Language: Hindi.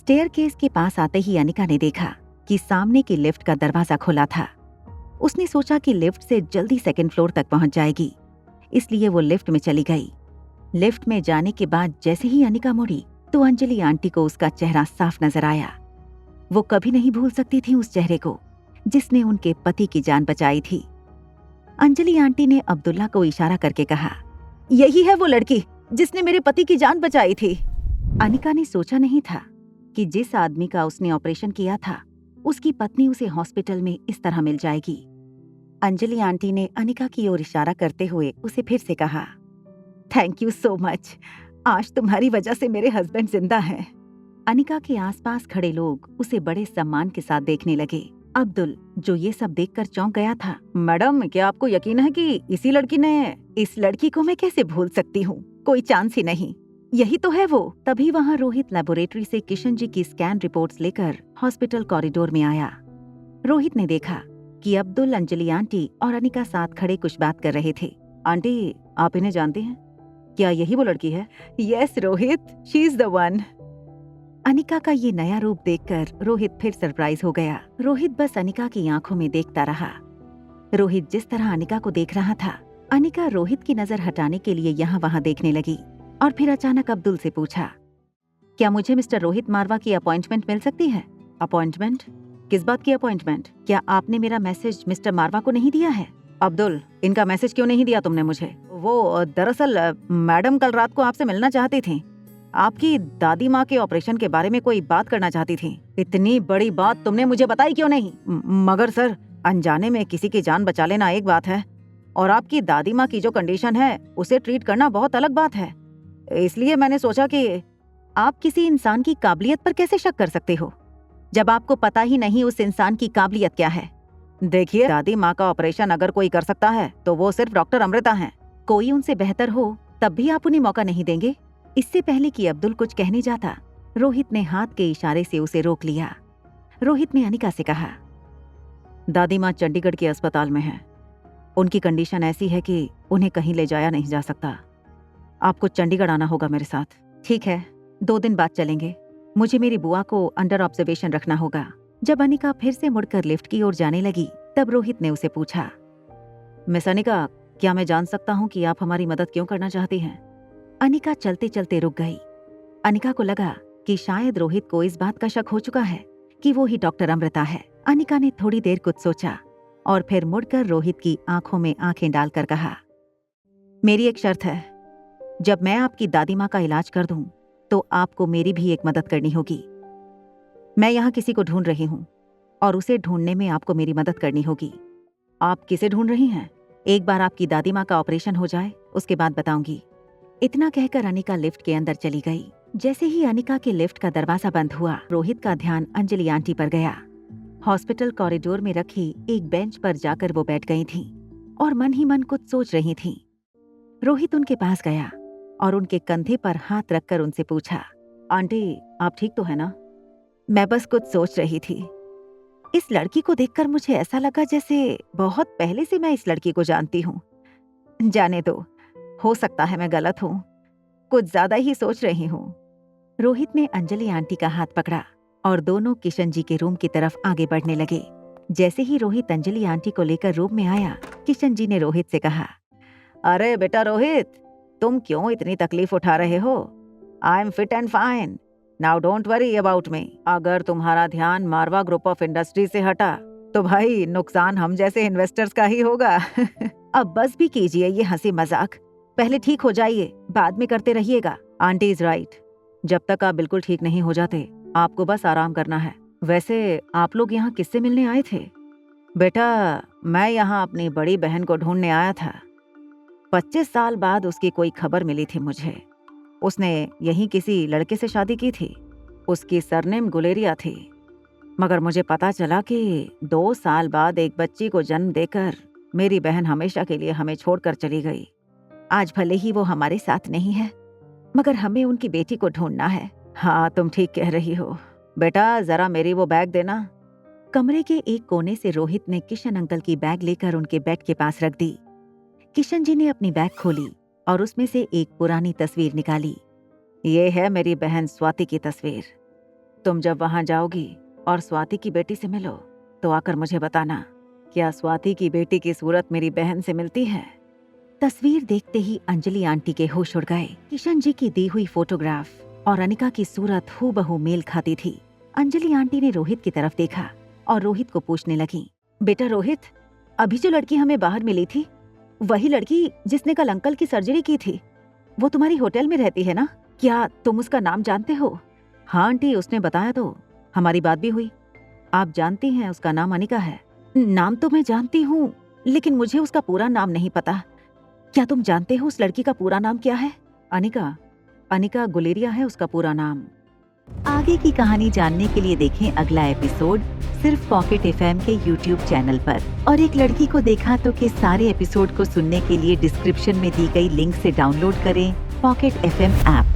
स्टेयरकेस के पास आते ही अनिका ने देखा कि सामने की लिफ्ट का दरवाजा खुला था। उसने सोचा कि लिफ्ट से जल्दी सेकंड फ्लोर तक पहुंच जाएगी, इसलिए वो लिफ्ट में चली गई। लिफ्ट में जाने के बाद जैसे ही अनिका मुड़ी तो अंजलि आंटी को उसका चेहरा साफ नजर आया। वो कभी नहीं भूल सकती थी उस चेहरे को जिसने उनके पति की जान बचाई थी। अंजलि आंटी ने अब्दुल्ला को इशारा करके कहा, यही है वो लड़की जिसने मेरे पति की जान बचाई थी। अनिका ने सोचा नहीं था कि जिस आदमी का उसने ऑपरेशन किया था उसकी पत्नी उसे हॉस्पिटल में इस तरह मिल जाएगी। अंजलि आंटी ने अनिका की ओर इशारा करते हुए उसे फिर से कहा, थैंक यू सो मच, आज तुम्हारी वजह से मेरे हस्बैंड जिंदा हैं। अनिका के आसपास खड़े लोग उसे बड़े सम्मान के साथ देखने लगे। अब्दुल, जो ये सब देखकर चौंक गया था, मैडम क्या आपको यकीन है कि इसी लड़की ने? इस लड़की को मैं कैसे भूल सकती हूँ, कोई चांस ही नहीं, यही तो है वो। तभी वहाँ रोहित लेबोरेटरी से किशन जी की स्कैन रिपोर्ट्स लेकर हॉस्पिटल कॉरिडोर में आया। रोहित ने देखा कि अब्दुल, अंजलि आंटी और अनिका साथ खड़े कुछ बात कर रहे थे। आंटी, आप इन्हें जानते हैं? क्या यही वो लड़की है? Yes Rohit, she is the one. Anika का ये नया रूप देखकर रोहित फिर सरप्राइज हो गया। रोहित बस अनिका की आंखों में देखता रहा। रोहित जिस तरह अनिका को देख रहा था, अनिका रोहित की नजर हटाने के लिए यहाँ वहाँ देखने लगी और फिर अचानक अब्दुल से पूछा, क्या मुझे मिस्टर रोहित मारवा की अपॉइंटमेंट मिल सकती है? अपॉइंटमेंट? किस बात की अपॉइंटमेंट? क्या आपने मेरा मैसेज मिस्टर मारवा को नहीं दिया है? अब्दुल, इनका मैसेज क्यों नहीं दिया तुमने मुझे? वो दरअसल मैडम कल रात को आपसे मिलना चाहती थी। आपकी दादी माँ के ऑपरेशन के बारे में कोई बात करना चाहती थी। इतनी बड़ी बात तुमने मुझे बताई क्यों नहीं? मगर सर, अनजाने में किसी की जान बचा लेना एक बात है और आपकी दादी माँ की जो कंडीशन है उसे ट्रीट करना बहुत अलग बात है। इसलिए मैंने सोचा कि आप किसी इंसान की काबिलियत पर कैसे शक कर सकते हो जब आपको पता ही नहीं उस इंसान की काबिलियत क्या है। देखिए, दादी माँ का ऑपरेशन अगर कोई कर सकता है तो वो सिर्फ डॉक्टर अमृता हैं। कोई उनसे बेहतर हो तब भी आप उन्हें मौका नहीं देंगे? इससे पहले कि अब्दुल कुछ कहने जाता, रोहित ने हाथ के इशारे से उसे रोक लिया। रोहित ने अनिका से कहा, दादी माँ चंडीगढ़ के अस्पताल में हैं। उनकी कंडीशन ऐसी है कि उन्हें कहीं ले जाया नहीं जा सकता। आपको चंडीगढ़ आना होगा मेरे साथ। ठीक है, 2 दिन बाद चलेंगे। मुझे मेरी बुआ को अंडर ऑब्जर्वेशन रखना होगा। जब अनिका फिर से मुड़कर लिफ्ट की ओर जाने लगी तब रोहित ने उसे पूछा, मिस अनिका, क्या मैं जान सकता हूँ कि आप हमारी मदद क्यों करना चाहती हैं? अनिका चलते चलते रुक गई। अनिका को लगा कि शायद रोहित को इस बात का शक हो चुका है कि वो ही डॉक्टर अमृता है। अनिका ने थोड़ी देर कुछ सोचा और फिर मुड़कर रोहित की आंखों में आंखें डालकर कहा, मेरी एक शर्त है, जब मैं आपकी दादी माँ का इलाज कर दूं तो आपको मेरी भी एक मदद करनी होगी। मैं यहाँ किसी को ढूंढ रही हूँ और उसे ढूंढने में आपको मेरी मदद करनी होगी। आप किसे ढूंढ रही हैं? एक बार आपकी दादी माँ का ऑपरेशन हो जाए उसके बाद बताऊंगी। इतना कहकर अनिका लिफ्ट के अंदर चली गई। जैसे ही अनिका के लिफ्ट का दरवाजा बंद हुआ, रोहित का ध्यान अंजलि आंटी पर गया। हॉस्पिटल कॉरिडोर में रखी एक बेंच पर जाकर वो बैठ गई थीं और मन ही मन कुछ सोच रही थीं। रोहित उनके पास गया और उनके कंधे पर हाथ रखकर उनसे पूछा, आंटी, आप ठीक तो है ना? मैं बस कुछ सोच रही थी। इस लड़की को देखकर मुझे ऐसा लगा जैसे बहुत पहले से मैं इस लड़की को जानती हूँ। जाने दो, हो सकता है मैं गलत हूँ, कुछ ज्यादा ही सोच रही हूँ। रोहित ने अंजलि आंटी का हाथ पकड़ा और दोनों किशन जी के रूम की तरफ आगे बढ़ने लगे। जैसे ही रोहित अंजलि आंटी को लेकर रूम में आया, किशन जी ने रोहित से कहा, अरे बेटा रोहित, तुम क्यों इतनी तकलीफ उठा रहे हो? I am fit and fine, now don't worry about me. अगर तुम्हारा ध्यान मारवा ग्रुप ऑफ इंडस्ट्री से हटा तो भाई नुकसान हम जैसे इन्वेस्टर्स का ही होगा। अब बस भी कीजिए ये हंसी मजाक, पहले ठीक हो जाइए, बाद में करते रहिएगा। आंटी इज राइट, जब तक आप बिल्कुल ठीक नहीं हो जाते आपको बस आराम करना है। वैसे आप लोग यहाँ किससे मिलने आए थे? बेटा, मैं यहाँ अपनी बड़ी बहन को ढूंढने आया था। 25 साल बाद उसकी कोई खबर मिली थी मुझे। उसने यहीं किसी लड़के से शादी की थी। उसकी सरनेम गुलेरिया थी, मगर मुझे पता चला कि 2 साल बाद एक बच्ची को जन्म देकर मेरी बहन हमेशा के लिए हमें छोड़कर चली गई। आज भले ही वो हमारे साथ नहीं है, मगर हमें उनकी बेटी को ढूंढना है। हाँ, तुम ठीक कह रही हो। बेटा, जरा मेरी वो बैग देना। कमरे के एक कोने से रोहित ने किशन अंकल की बैग लेकर उनके बेड के पास रख दी। किशन जी ने अपनी बैग खोली और उसमें से एक पुरानी तस्वीर निकाली। ये है मेरी बहन स्वाति की तस्वीर। तुम जब वहां जाओगी और स्वाति की बेटी से मिलो तो आकर मुझे बताना, क्या स्वाति की बेटी की सूरत मेरी बहन से मिलती है? तस्वीर देखते ही अंजलि आंटी के होश उड़ गए। किशन जी की दी हुई फोटोग्राफ और अनिका की सूरत हूबहू मेल खाती थी। अंजलि आंटी ने रोहित की तरफ देखा और रोहित को पूछने लगी, बेटा रोहित, अभी जो लड़की हमें बाहर मिली थी, वही लड़की जिसने कल अंकल की सर्जरी की थी, वो तुम्हारी होटल में रहती है ना? क्या तुम उसका नाम जानते हो? हाँ आंटी, उसने बताया तो हमारी बात भी हुई। आप जानती हैं उसका नाम अनिका है। नाम तो मैं जानती हूँ, लेकिन मुझे उसका पूरा नाम नहीं पता। क्या तुम जानते हो उस लड़की का पूरा नाम क्या है? अनिका गुलेरिया है उसका पूरा नाम। आगे की कहानी जानने के लिए देखें अगला एपिसोड सिर्फ पॉकेट एफएम के YouTube चैनल पर। और एक लड़की को देखा तो के सारे एपिसोड को सुनने के लिए डिस्क्रिप्शन में दी गई लिंक से डाउनलोड करें पॉकेट एफएम ऐप।